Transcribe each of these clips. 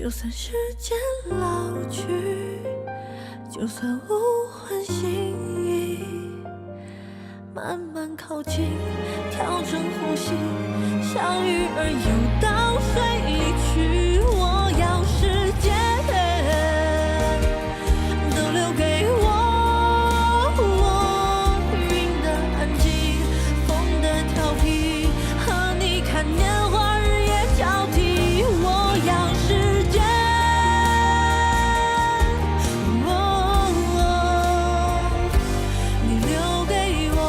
就算时间老去，就算无关心意，慢慢靠近，调整呼吸，像鱼儿游到水里去。我要时间都留给我，云的安静，风的调皮，和你看年华日夜交替。我要时间，你留给我。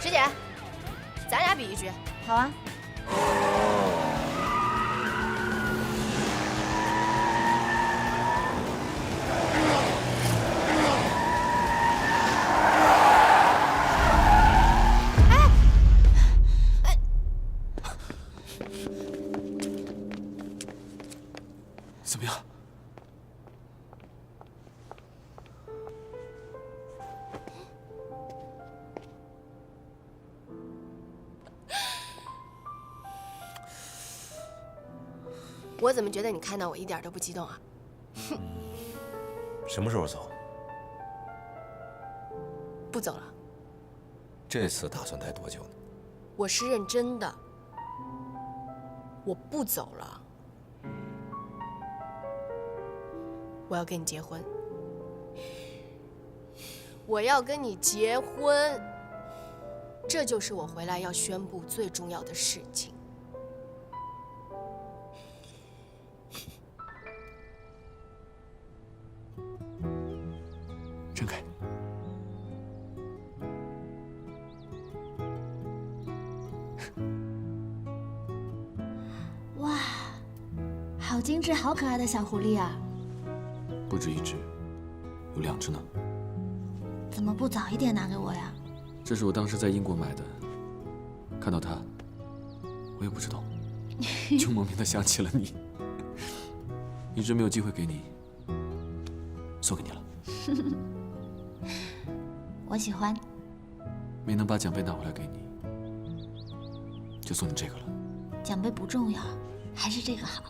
师姐，咱俩比一局。好啊。怎么样？我怎么觉得你看到我一点都不激动啊？什么时候走？不走了，这次打算待多久呢？我是认真的，我不走了。我要跟你结婚，我要跟你结婚，这就是我回来要宣布最重要的事情。睁开。哇，好精致、好可爱的小狐狸啊！不止一只，有2只呢。怎么不早一点拿给我呀？这是我当时在英国买的，看到它，我也不知道，就莫名的想起了你，一直没有机会给你，送给你了。我喜欢。没能把奖杯拿回来给你，就送你这个了。奖杯不重要，还是这个好。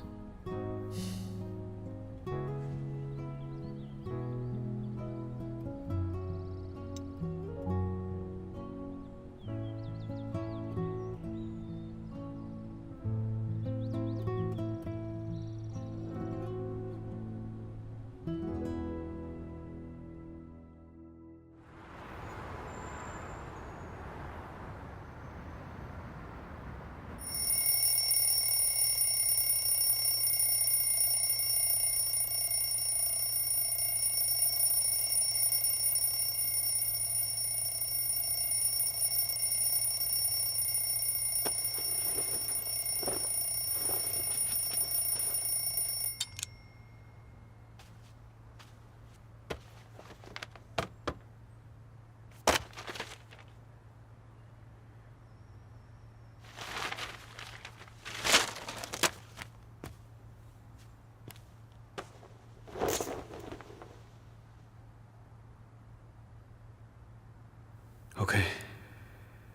OK，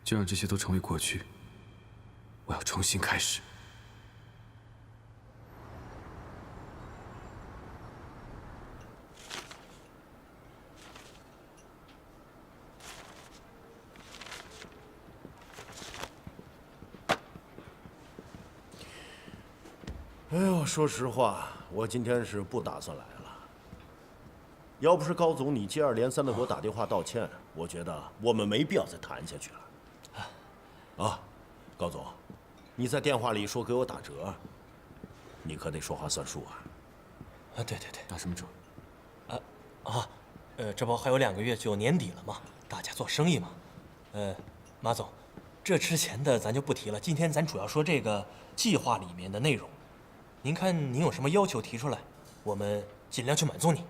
就让这些都成为过去。我要重新开始。哎呦，说实话，我今天是不打算来了。要不是高总你接二连三的给我打电话道歉，我觉得我们没必要再谈下去了。啊，高总，你在电话里说给我打折，你可得说话算数啊。啊，对对对，打什么折？这不还有2个月就年底了嘛，大家做生意嘛。马总，这之前的咱就不提了，今天咱主要说这个计划里面的内容。您看您有什么要求提出来，我们尽量去满足你。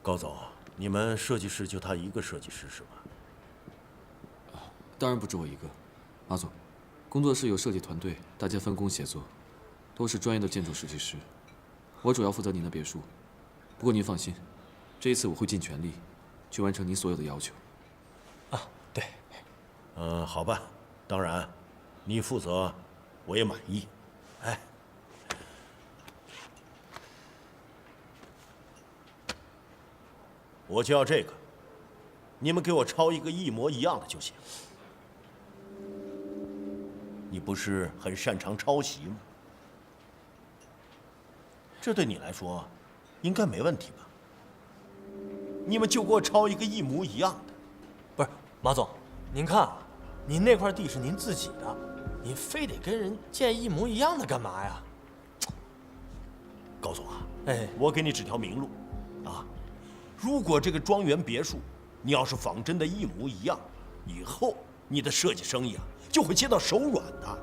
高总，你们设计室就他一个设计师是吧？当然不止我一个，马总，工作室有设计团队，大家分工协作，都是专业的建筑设计师。我主要负责您的别墅，不过您放心，这一次我会尽全力去完成您所有的要求。啊，对。好吧，当然，你负责，我也满意。哎，我就要这个，你们给我抄一个一模一样的就行。你不是很擅长抄袭吗？这对你来说，应该没问题吧？你们就给我抄一个一模一样的。不是，马总，您看啊，您那块地是您自己的，您非得跟人建一模一样的干嘛呀？高总啊，哎，我给你指条明路，啊，如果这个庄园别墅，你要是仿真的一模一样，以后你的设计生意啊就会接到手软的。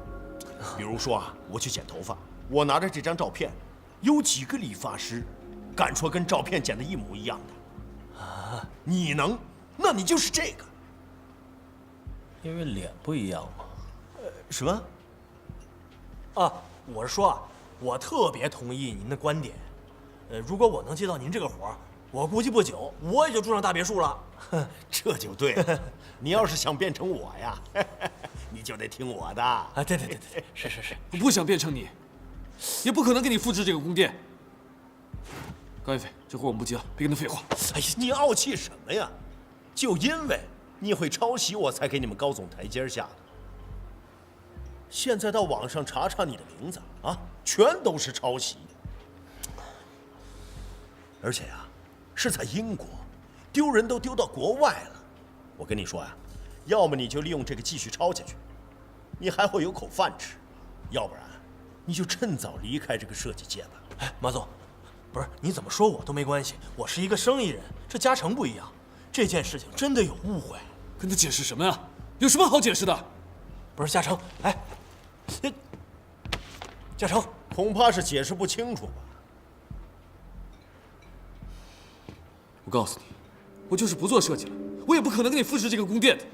比如说啊，我去剪头发，我拿着这张照片，有几个理发师敢说跟照片剪的一模一样的？啊，你能？那你就是这个。因为脸不一样嘛。什么？啊，我是说啊，我特别同意您的观点。如果我能接到您这个活儿，我估计不久我也就住上大别墅了。这就对了。你要是想变成我呀，你就得听我的。啊，对，是。我不想变成你，也不可能给你复制这个宫殿。高一飞，这活我们不接了，别跟他废话。哎呀，你傲气什么呀？就因为你会抄袭，我才给你们高总台阶下的。现在到网上查查你的名字啊，全都是抄袭。而且呀，是在英国，丢人都丢到国外了。我跟你说呀，要么你就利用这个继续抄下去，你还会有口饭吃；要不然，你就趁早离开这个设计界吧。哎，马总，不是你怎么说我都没关系，我是一个生意人，这嘉诚不一样，这件事情真的有误会。跟他解释什么呀？有什么好解释的？不是嘉诚，哎，嘉诚，恐怕是解释不清楚吧。我告诉你，我就是不做设计了，我也不可能给你复制这个宫殿的。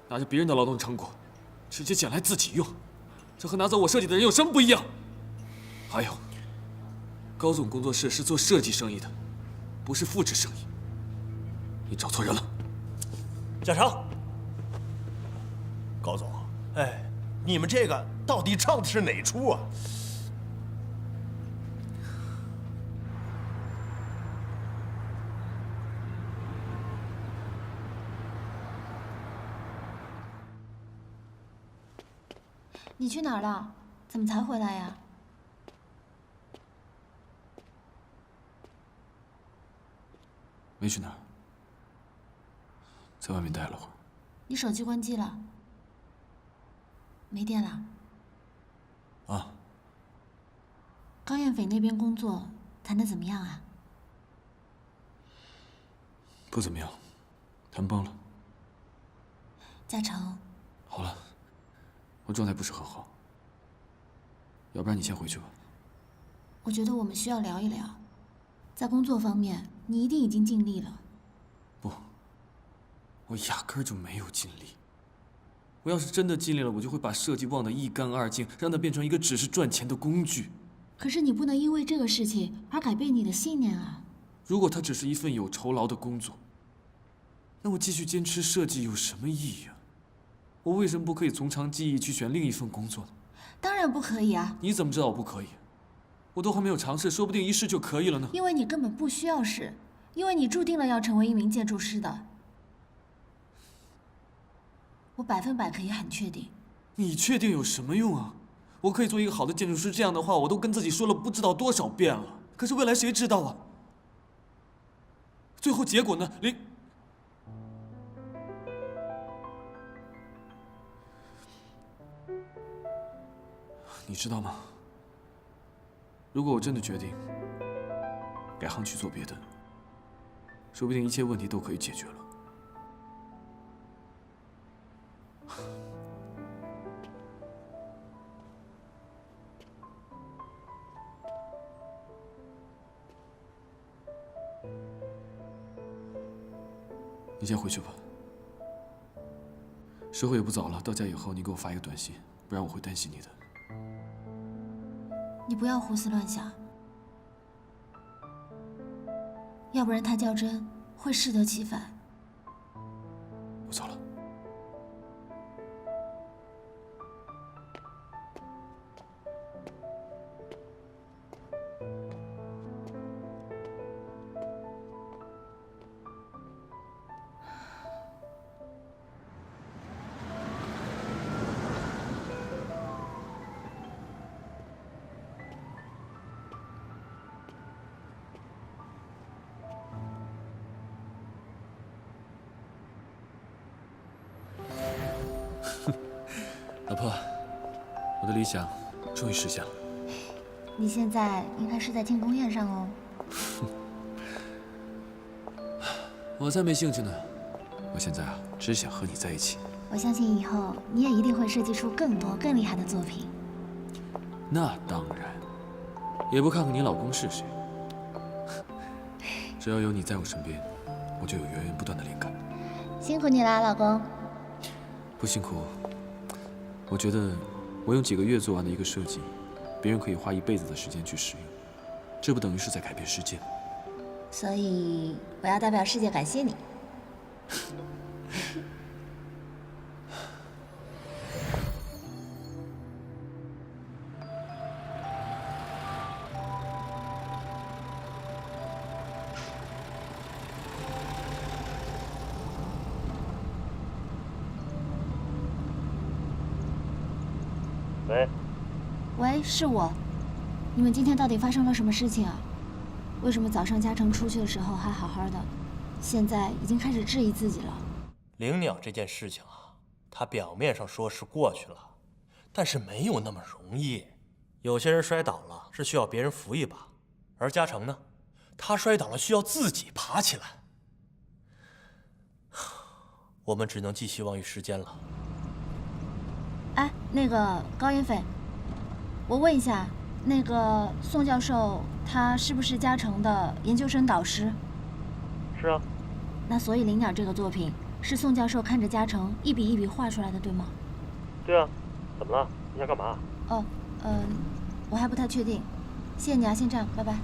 拿着别人的劳动成果，直接捡来自己用，这和拿走我设计的人有什么不一样？还有，高总工作室是做设计生意的，不是复制生意。你找错人了。嘉诚，高总，哎，你们这个到底唱的是哪出啊？你去哪儿了？怎么才回来呀？没去哪儿，在外面待了会儿。你手机关机了？没电了？啊，高燕斐那边工作谈得怎么样啊？不怎么样，谈崩了。嘉诚，好了，我状态不是很好，要不然你先回去吧。我觉得我们需要聊一聊，在工作方面，你一定已经尽力了。不，我压根儿就没有尽力。我要是真的尽力了，我就会把设计忘得一干二净，让它变成一个只是赚钱的工具。可是你不能因为这个事情而改变你的信念啊！如果它只是一份有酬劳的工作，那我继续坚持设计有什么意义啊？我为什么不可以从长计议去选另一份工作呢？当然不可以啊！你怎么知道我不可以？我都还没有尝试，说不定一试就可以了呢。因为你根本不需要试，因为你注定了要成为一名建筑师的。我100%可以很确定。你确定有什么用啊？我可以做一个好的建筑师，这样的话我都跟自己说了不知道多少遍了。可是未来谁知道啊？最后结果呢？你知道吗？如果我真的决定改行去做别的，说不定一切问题都可以解决了。你先回去吧。时候也不早了，到家以后你给我发一个短信，不然我会担心你的。你不要胡思乱想，要不然他较真会适得其反。我走了。老婆，我的理想终于实现了。你现在应该是在庆功宴上哦。我才没兴趣呢，我现在啊，只想和你在一起。我相信以后你也一定会设计出更多更厉害的作品。那当然，也不看看你老公是谁。只要有你在我身边，我就有源源不断的灵感。辛苦你啦，老公。不辛苦。我觉得，我用几个月做完的一个设计，别人可以花一辈子的时间去使用，这不等于是在改变世界吗？所以我要代表世界感谢你。喂，喂，是我。你们今天到底发生了什么事情啊？为什么早上嘉诚出去的时候还好好的，现在已经开始质疑自己了？领鸟这件事情啊，它表面上说是过去了，但是没有那么容易。有些人摔倒了是需要别人扶一把，而嘉诚呢，他摔倒了需要自己爬起来。我们只能寄希望于时间了。哎，那个高云飞，我问一下，那个宋教授他是不是嘉诚的研究生导师？是啊。那所以《灵鸟》这个作品是宋教授看着嘉诚一笔一笔画出来的，对吗？对啊。怎么了？你想干嘛？哦，我还不太确定。谢谢你啊，先这样，拜拜。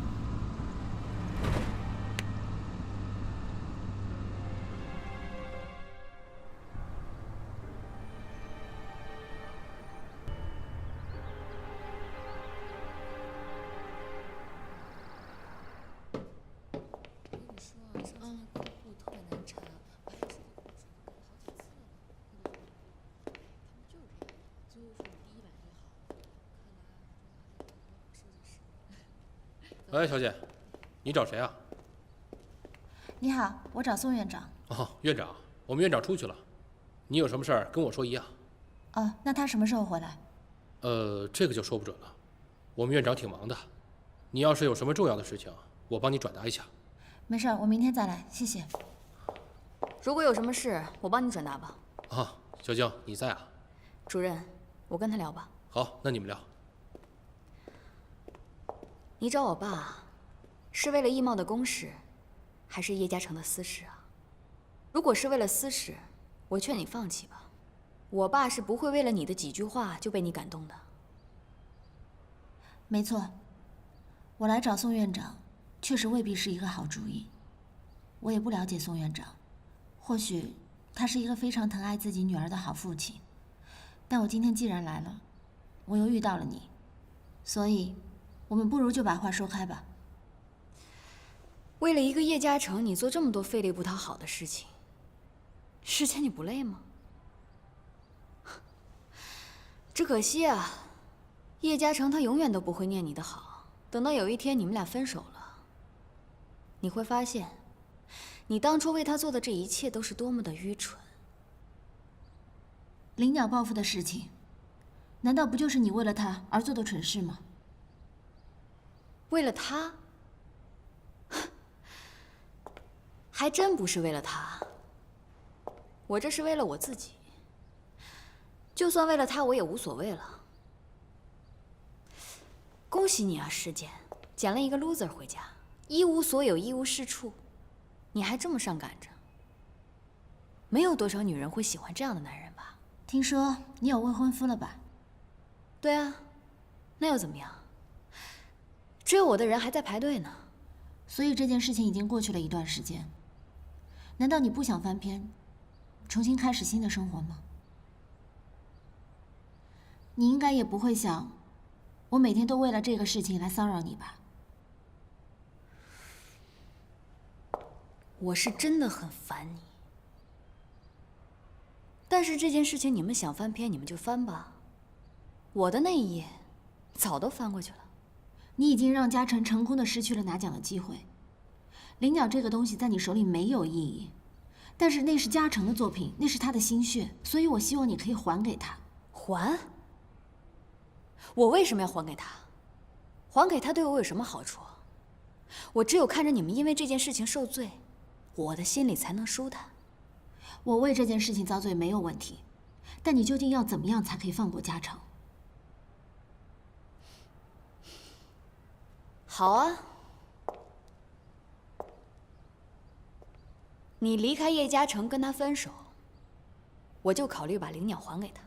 喂，小姐，你找谁啊？你好，我找宋院长。哦，院长，我们院长出去了。你有什么事儿跟我说一样。哦，那他什么时候回来？这个就说不准了。我们院长挺忙的，你要是有什么重要的事情，我帮你转达一下。没事，我明天再来，谢谢。如果有什么事，我帮你转达吧。啊，小静，你在啊？主任，我跟他聊吧。好，那你们聊。你找我爸，是为了易茂的公事，还是叶嘉诚的私事啊？如果是为了私事，我劝你放弃吧。我爸是不会为了你的几句话就被你感动的。没错，我来找宋院长，确实未必是一个好主意。我也不了解宋院长，或许他是一个非常疼爱自己女儿的好父亲。但我今天既然来了，我又遇到了你，所以我们不如就把话说开吧。为了一个叶嘉诚，你做这么多费力不讨好的事情，世间你不累吗？只可惜啊，叶嘉诚他永远都不会念你的好。等到有一天你们俩分手了，你会发现，你当初为他做的这一切都是多么的愚蠢。灵鸟报复的事情，难道不就是你为了他而做的蠢事吗？为了他？还真不是为了他，我这是为了我自己。就算为了他，我也无所谓了。恭喜你啊，世间，捡了一个 loser 回家，一无所有，一无是处，你还这么上赶着。没有多少女人会喜欢这样的男人吧？听说你有未婚夫了吧？对啊，那又怎么样？追我的人还在排队呢。所以这件事情已经过去了一段时间。难道你不想翻篇，重新开始新的生活吗？你应该也不会想，我每天都为了这个事情来骚扰你吧？我是真的很烦你。但是这件事情你们想翻篇，你们就翻吧。我的那一页，早都翻过去了。你已经让嘉诚成功的失去了拿奖的机会。灵鸟这个东西在你手里没有意义，但是那是嘉诚的作品，那是他的心血，所以我希望你可以还给他。还？我为什么要还给他？还给他对我有什么好处？我只有看着你们因为这件事情受罪，我的心里才能舒坦。我为这件事情遭罪没有问题，但你究竟要怎么样才可以放过嘉诚？好啊，你离开叶嘉诚跟他分手，我就考虑把灵鸟还给他。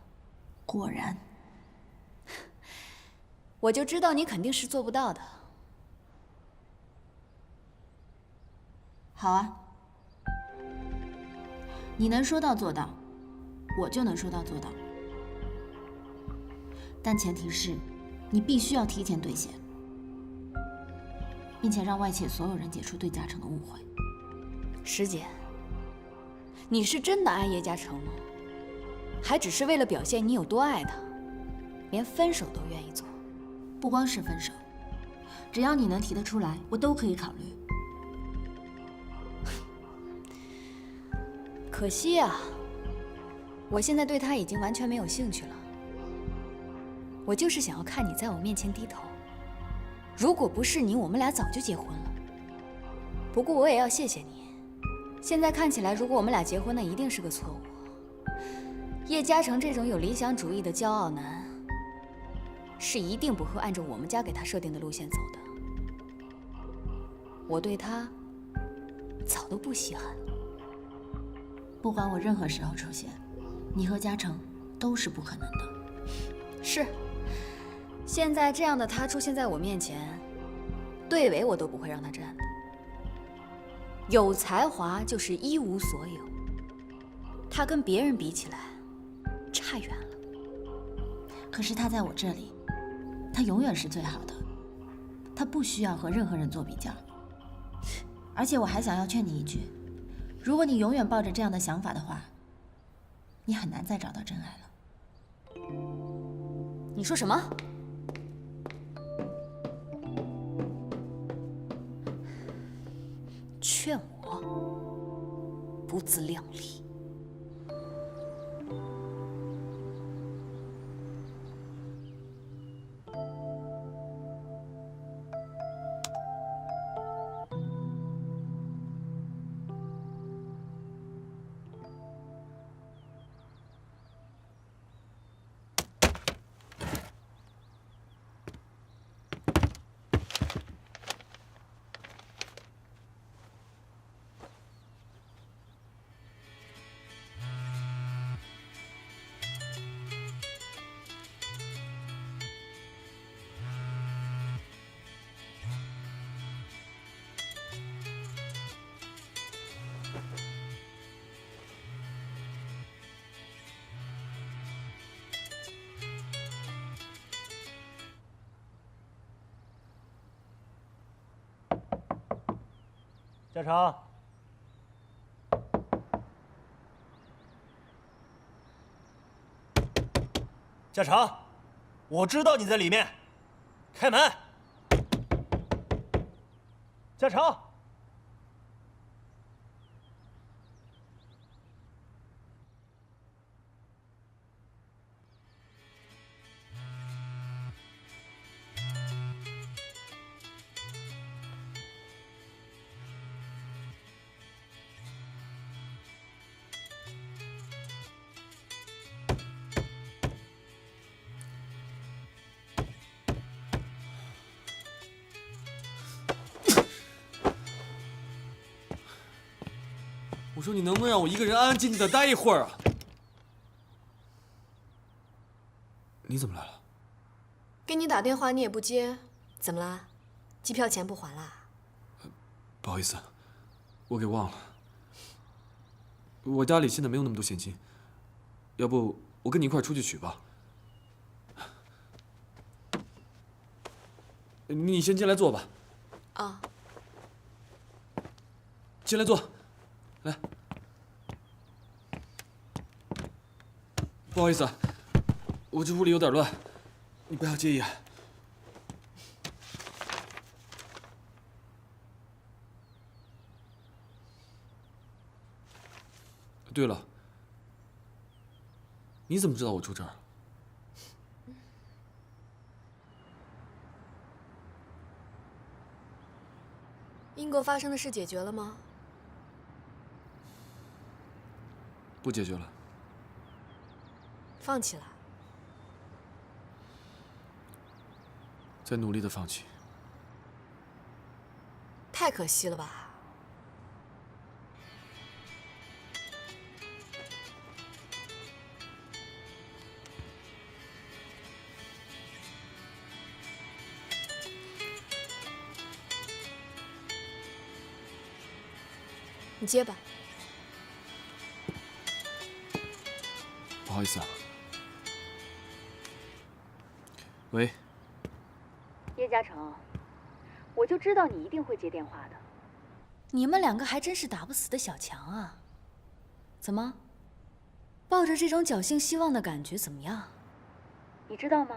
果然，我就知道你肯定是做不到的。好啊，你能说到做到，我就能说到做到。但前提是，你必须要提前兑现，并且让外界所有人解除对嘉诚的误会。师姐，你是真的爱叶嘉诚吗？还只是为了表现你有多爱他，连分手都愿意做？不光是分手，只要你能提得出来，我都可以考虑。可惜啊，我现在对他已经完全没有兴趣了。我就是想要看你在我面前低头。如果不是你，我们俩早就结婚了。不过我也要谢谢你。现在看起来，如果我们俩结婚，那一定是个错误。叶嘉诚这种有理想主义的骄傲男，是一定不会按照我们家给他设定的路线走的。我对他早都不稀罕了。不管我任何时候出现，你和嘉诚都是不可能的。是，现在这样的他出现在我面前，队尾我都不会让他站的。有才华就是一无所有，他跟别人比起来，差远了。可是他在我这里，他永远是最好的，他不需要和任何人做比较。而且我还想要劝你一句，如果你永远抱着这样的想法的话，你很难再找到真爱了。你说什么？劝我不自量力。嘉诚，嘉诚，我知道你在里面，开门。嘉诚。我说你能不能让我一个人安安静静的待一会儿啊？你怎么来了？给你打电话你也不接，怎么啦？机票钱不还啦？不好意思，我给忘了。我家里现在没有那么多现金，要不我跟你一块出去取吧？你先进来坐吧。啊。进来坐，来。不好意思啊，我这屋里有点乱，你不要介意啊。对了，你怎么知道我住这儿？英国发生的事解决了吗？不解决了。放弃了？在努力的放弃。太可惜了吧？你接吧。不好意思啊。喂。叶嘉诚，我就知道你一定会接电话的。你们两个还真是打不死的小强啊！怎么，抱着这种侥幸希望的感觉怎么样？你知道吗？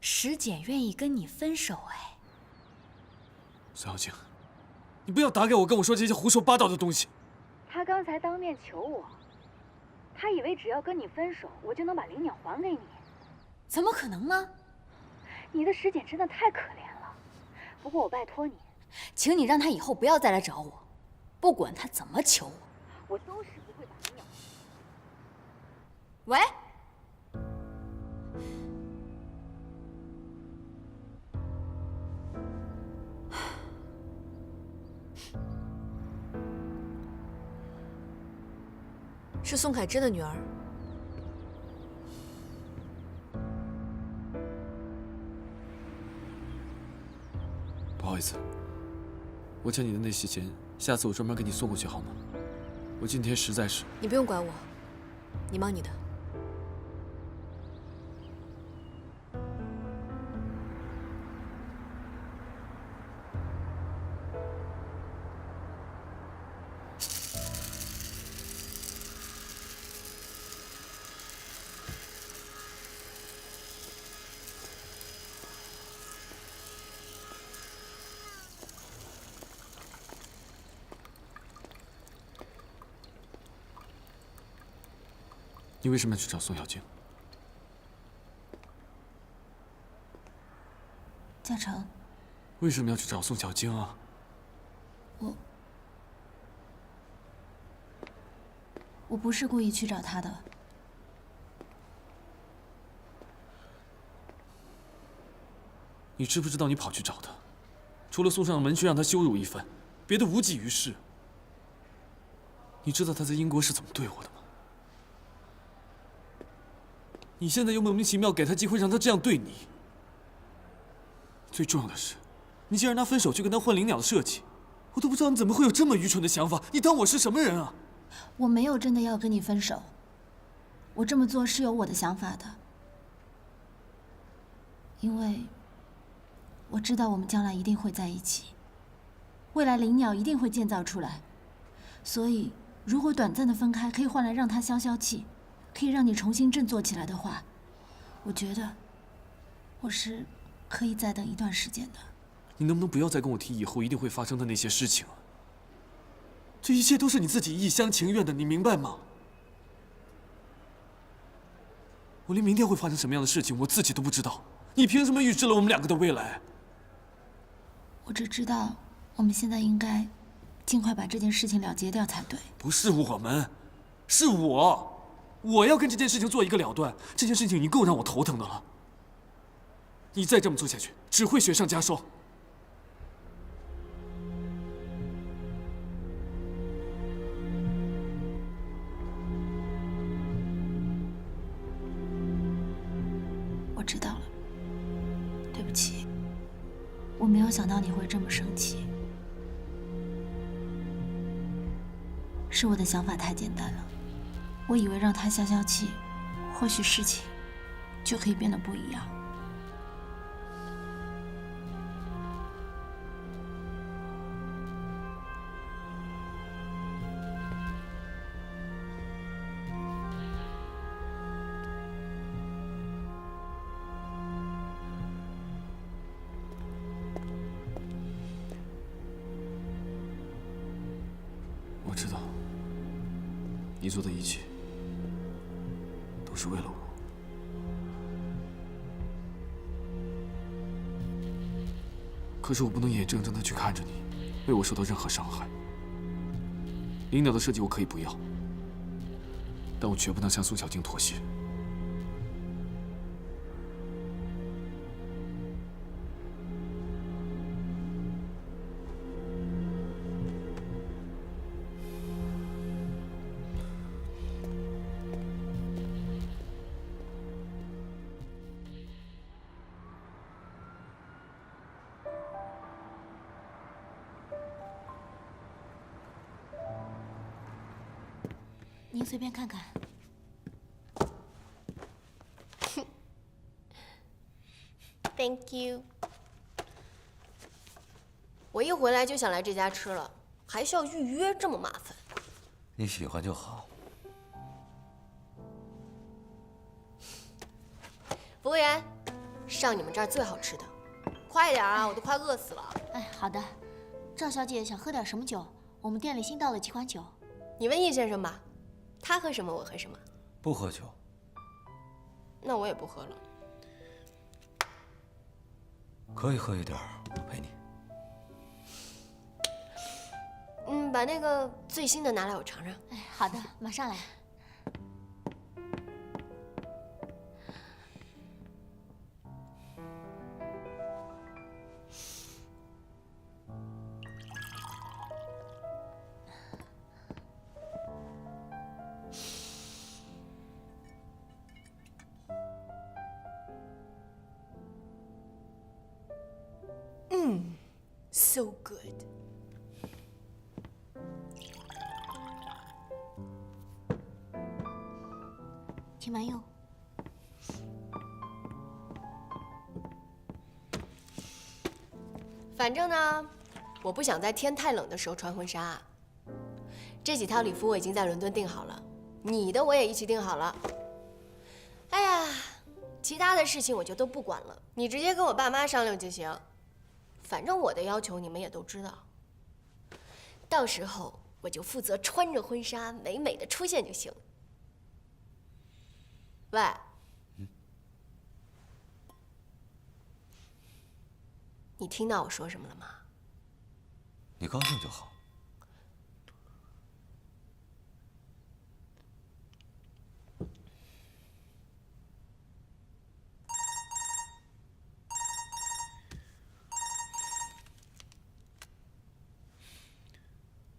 石简愿意跟你分手哎。孙小静。你不要打给我，跟我说这些胡说八道的东西。他刚才当面求我，他以为只要跟你分手，我就能把灵鸟还给你。怎么可能呢？你的石简真的太可怜了。不过我拜托你，请你让他以后不要再来找我，不管他怎么求我，我都是不会把灵鸟。喂。是宋凯之的女儿。不好意思，我欠你的那些钱，下次我专门给你送过去好吗？我今天实在是……你不用管我，你忙你的。你为什么要去找宋小静？嘉诚，为什么要去找宋小静啊？我不是故意去找他的。你知不知道你跑去找他，除了送上门去让他羞辱一番，别的无济于事。你知道他在英国是怎么对我的吗？你现在又莫名其妙给他机会让他这样对你。最重要的是，你竟然拿分手去跟他换灵鸟的设计，我都不知道你怎么会有这么愚蠢的想法。你当我是什么人啊？我没有真的要跟你分手，我这么做是有我的想法的，因为我知道我们将来一定会在一起，未来灵鸟一定会建造出来，所以如果短暂的分开可以换来让他消消气，可以让你重新振作起来的话，我觉得我是可以再等一段时间的。你能不能不要再跟我提以后一定会发生的那些事情啊？这一切都是你自己一厢情愿的，你明白吗？我连明天会发生什么样的事情我自己都不知道，你凭什么预知了我们两个的未来？我只知道我们现在应该尽快把这件事情了结掉才对。不是我们，是我要跟这件事情做一个了断。这件事情已经够让我头疼的了，你再这么做下去，只会雪上加霜。我没有想到你会这么生气，是我的想法太简单了。我以为让他消消气，或许事情就可以变得不一样。我知道，你做的一切都是为了我。可是我不能眼睁睁的去看着你为我受到任何伤害。领导的设计我可以不要，但我绝不能向宋小静妥协。您随便看看。Thank you。我一回来就想来这家吃了，还需要预约，这么麻烦。你喜欢就好。服务员，上你们这儿最好吃的，快点啊，我都快饿死了。哎，好的。赵小姐想喝点什么酒？我们店里新到了几款酒。你问易先生吧，他喝什么我喝什么。不喝酒。那我也不喝了。可以喝一点，我陪你。把那个最新的拿来，我尝尝。哎，好的，马上来。So good。请慢用。反正呢，我不想在天太冷的时候穿婚纱。这几套礼服我已经在伦敦订好了，你的我也一起订好了。哎呀，其他的事情我就都不管了，你直接跟我爸妈商量就行。反正我的要求你们也都知道，到时候我就负责穿着婚纱美美的出现就行。喂，你听到我说什么了吗？你高兴就好。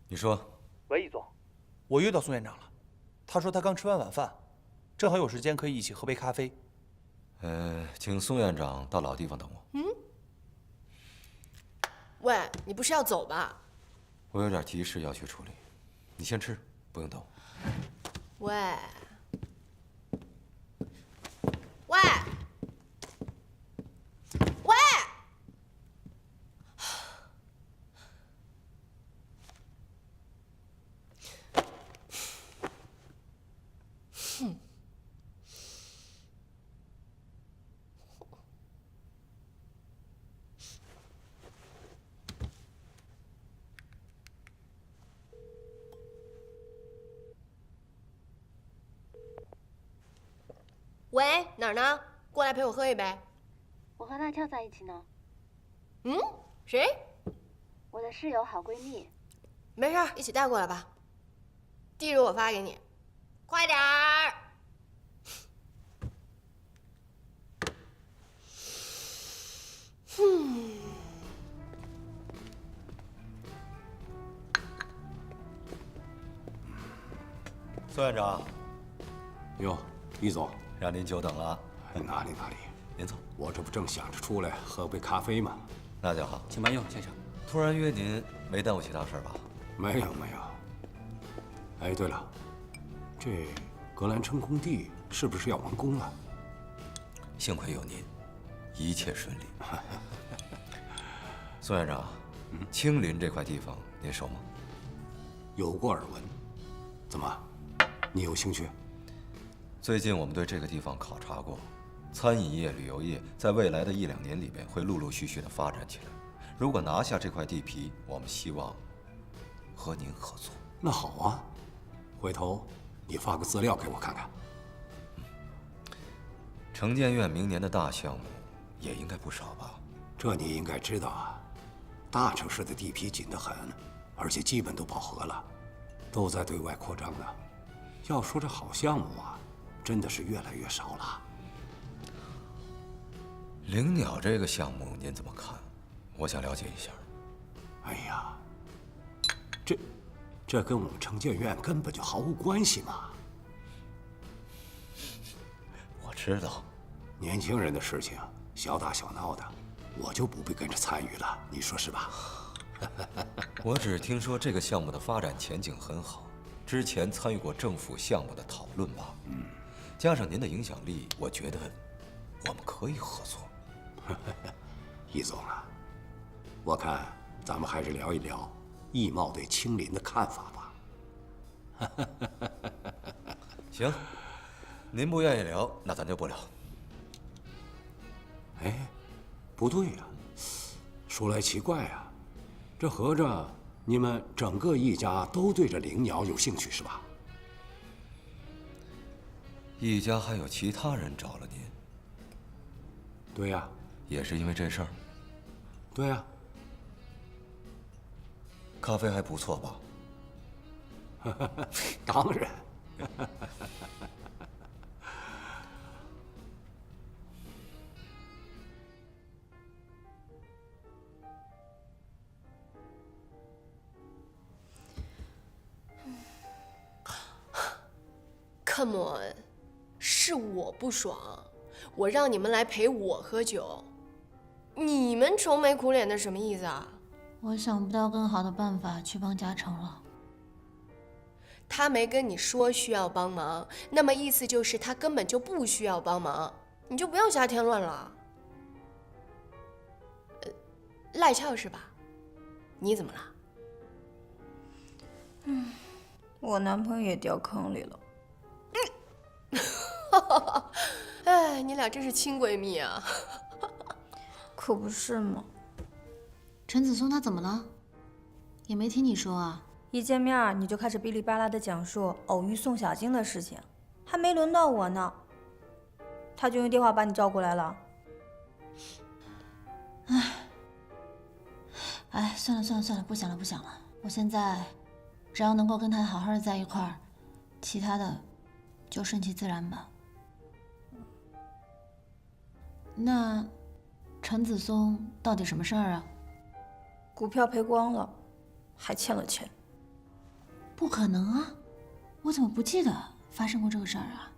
你说，喂，易总，我约到宋院长了。他说他刚吃完晚饭，正好有时间可以一起喝杯咖啡。请宋院长到老地方等我。喂，你不是要走吧？我有点急事要去处理，你先吃，不用等我。喂，喂，喂！喂，哪儿呢？过来陪我喝一杯。我和辣椒在一起呢。谁？我的室友好闺蜜。没事，一起带过来吧。地址我发给你，快点儿。宋院长，哟，易总，让您久等了。哪里，您坐。我这不正想着出来喝杯咖啡吗？那就好。请慢用，先生。突然约您，没耽误其他事儿吧？没有没有。哎，对了，这格兰城工地是不是要完工了？幸亏有您，一切顺利。宋院长，青林这块地方您熟吗？有过耳闻。怎么，你有兴趣？最近我们对这个地方考察过，餐饮业、旅游业在未来的1、2年里边会陆陆续续的发展起来。如果拿下这块地皮，我们希望和您合作。那好啊，回头你发个资料给我看看。城建院明年的大项目也应该不少吧？这你应该知道啊，大城市的地皮紧得很，而且基本都饱和了，都在对外扩张呢。要说这好项目啊，真的是越来越少了。灵鸟这个项目您怎么看？我想了解一下。哎呀，这跟我们城建院根本就毫无关系嘛。我知道，年轻人的事情小打小闹的，我就不必跟着参与了，你说是吧？我只听说这个项目的发展前景很好，之前参与过政府项目的讨论吧。加上您的影响力，我觉得我们可以合作。易总啊，我看咱们还是聊一聊易茂对青林的看法吧。行，您不愿意聊，那咱就不聊。哎，不对呀，说来奇怪啊，这合着你们整个易家都对这灵鸟有兴趣是吧？易家还有其他人找了您？对呀。也是因为这事儿？对呀。咖啡还不错吧？当然。Come on， 是我不爽，我让你们来陪我喝酒，你们愁眉苦脸的什么意思啊？我想不到更好的办法去帮嘉诚了。他没跟你说需要帮忙，那么意思就是他根本就不需要帮忙，你就不要瞎添乱了。赖俏是吧？你怎么了？我男朋友也掉坑里了。哎，你俩真是亲闺蜜啊！可不是嘛。陈子松他怎么了？也没听你说啊。一见面你就开始哔哩吧啦的讲述偶遇宋小晶的事情，还没轮到我呢，他就用电话把你叫过来了。哎，算了，不想了。我现在只要能够跟他好好的在一块儿，其他的就顺其自然吧。那陈子松到底什么事儿啊？股票赔光了，还欠了钱。不可能啊！我怎么不记得发生过这个事儿啊？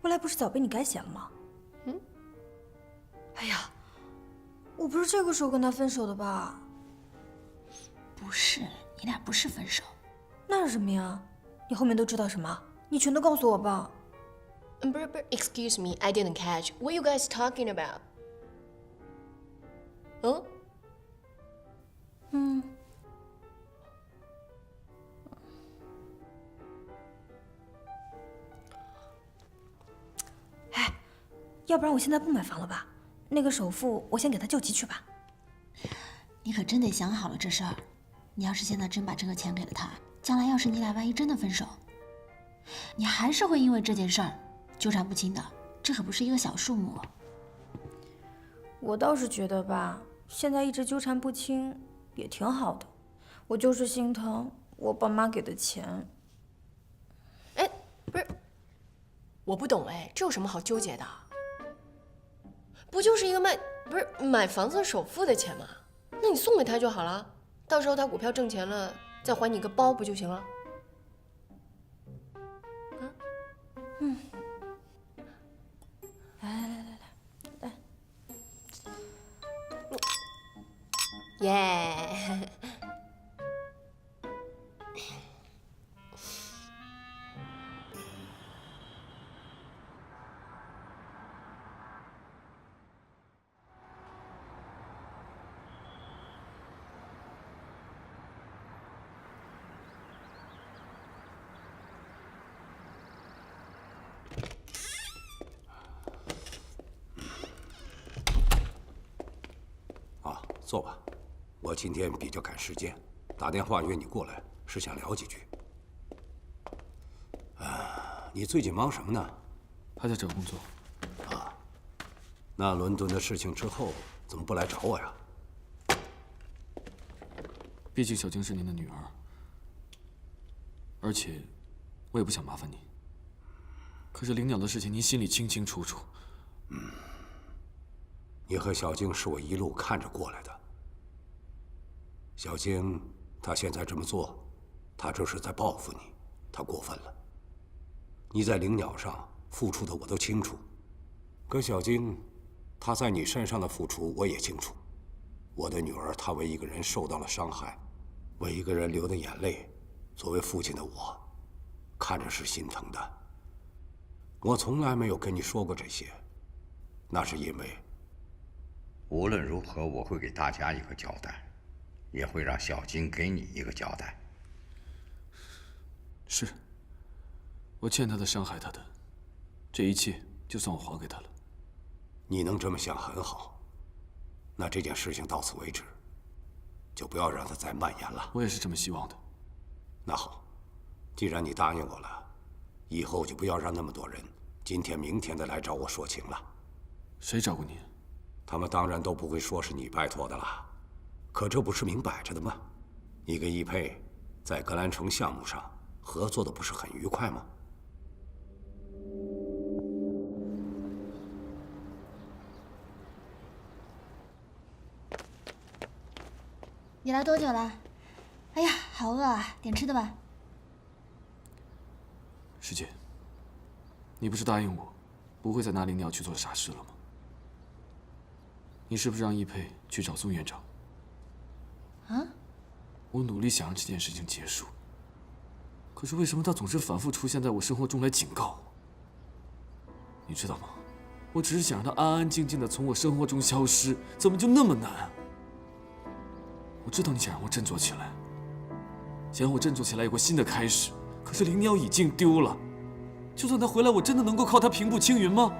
未来不是早被你改写了吗？哎呀，我不是这个时候跟他分手的吧？不是，你俩不是分手。那是什么呀？你后面都知道什么？你全都告诉我吧。不是 ，Excuse me, I didn't catch. What you guys talking about? 哎，要不然我现在不买房了吧？那个首付我先给他救急去吧。你可真得想好了这事儿。你要是现在真把这个钱给了他，将来要是你俩万一真的分手，你还是会因为这件事儿纠缠不清的。这可不是一个小数目。我倒是觉得吧，现在一直纠缠不清也挺好的。我就是心疼我爸妈给的钱。哎，不是，我不懂哎，这有什么好纠结的？不就是一个买房子首付的钱吗？那你送给他就好了，到时候他股票挣钱了，再还你个包不就行了？来。耶！坐吧，我今天比较赶时间，打电话约你过来是想聊几句。你最近忙什么呢？还在找工作。那伦敦的事情之后怎么不来找我呀？毕竟小静是您的女儿，而且我也不想麻烦你。可是灵鸟的事情您心里清清楚楚。你和小静是我一路看着过来的。小静，她现在这么做，她这是在报复你，她过分了。你在灵鸟上付出的我都清楚，可小静，她在你身上的付出我也清楚。我的女儿，她为一个人受到了伤害，为一个人流的眼泪，作为父亲的我，看着是心疼的。我从来没有跟你说过这些，那是因为，无论如何，我会给大家一个交代，也会让小金给你一个交代。是，我欠他的，伤害他的，这一切就算我还给他了。你能这么想很好，那这件事情到此为止，就不要让它再蔓延了。我也是这么希望的。那好，既然你答应我了，以后就不要让那么多人今天明天的来找我说情了。谁找过你？他们当然都不会说是你拜托的啦，可这不是明摆着的吗？你跟易佩在格兰城项目上合作的不是很愉快吗？你来多久了？哎呀，好饿啊，点吃的吧。师姐，你不是答应我，不会再拿灵鸟去做傻事了吗？你是不是让易佩去找宋院长？啊？我努力想让这件事情结束，可是为什么他总是反复出现在我生活中来警告我？你知道吗？我只是想让他安安静静的从我生活中消失，怎么就那么难？我知道你想让我振作起来，想让我振作起来有个新的开始，可是灵鸟已经丢了，就算他回来，我真的能够靠他平步青云吗？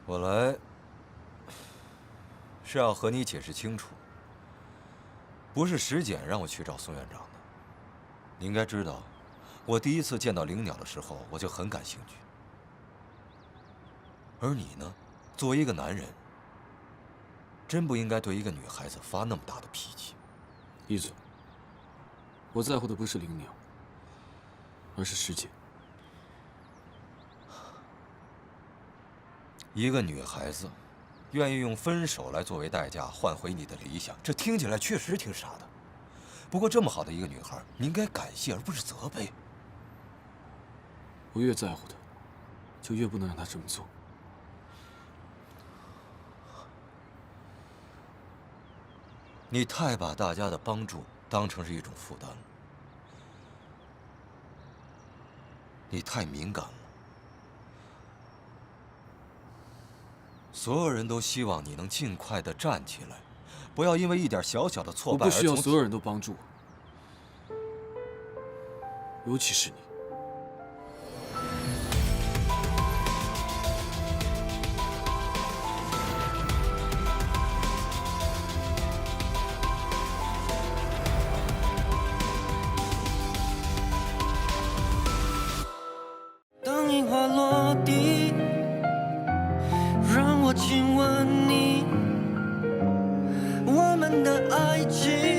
我来是要和你解释清楚，不是石简让我去找宋院长的。你应该知道，我第一次见到灵鸟的时候，我就很感兴趣。而你呢，作为一个男人，真不应该对一个女孩子发那么大的脾气。一嘴，我在乎的不是灵鸟，而是石简。一个女孩子愿意用分手来作为代价换回你的理想，这听起来确实挺傻的。不过这么好的一个女孩，你应该感谢而不是责备。我越在乎她，就越不能让她这么做。你太把大家的帮助当成是一种负担了，你太敏感了。所有人都希望你能尽快的站起来，不要因为一点小小的挫败而我不需要所有人都帮助我，尤其是你。当樱花落地，让我亲吻你，我们的爱情